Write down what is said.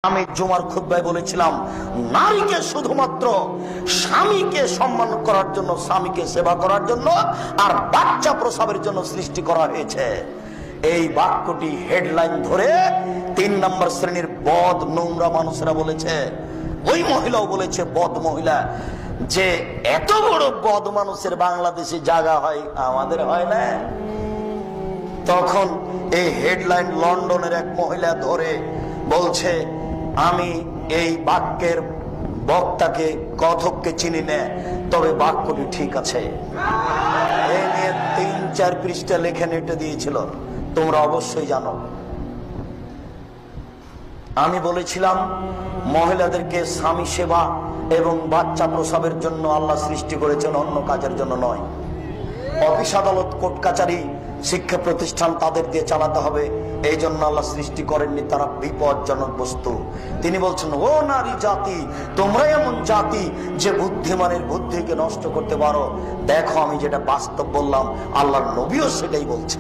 আমি জুমার খুতবায় বলেছিলাম, নারীকে শুধুমাত্র স্বামীকে সম্মান করার জন্য, স্বামীকে সেবা করার জন্য আর বাচ্চা প্রসবের জন্য সৃষ্টি করা হয়েছে। এই বাক্যটি হেডলাইন ধরে ৩ নম্বর শ্রেণীর বদ নোংরা মানুষরা বলেছে, ওই মহিলাও বলেছে, বদ মহিলা, যে এত বড় বদ মানুষের বাংলাদেশে জায়গা হয়, আমাদের হয় না। তখন এই হেডলাইন লন্ডনের এক মহিলা ধরে বলছে, আমি এই বাক্যের বক্তাকে, কথককে চিনি না, তবে বাক্যটি ঠিক আছে। এই নিয়ে ৩-৪ পৃষ্ঠা লেখা নেটে দিয়েছিল, তোমরা অবশ্যই জানো। আমি বলেছিলাম, মহিলাদেরকে স্বামী সেবা এবং বাচ্চা প্রসবের জন্য আল্লাহ সৃষ্টি করেছেন, অন্য কাজের জন্য নয়। অফিস আদালত, কোর্ট কাচারি, শিক্ষা প্রতিষ্ঠান তাদের দিয়ে চালাতে হবে, এই জন্য আল্লাহ সৃষ্টি করেননি, তারা বিপজ্জনক বস্তু। তিনি বলছেন, ও নারী জাতি, তোমরা এমন জাতি যে বুদ্ধিমানের বুদ্ধিকে নষ্ট করতে পারো। দেখো, আমি যেটা বাস্তব বললাম, আল্লাহর নবীও সেটাই বলছে।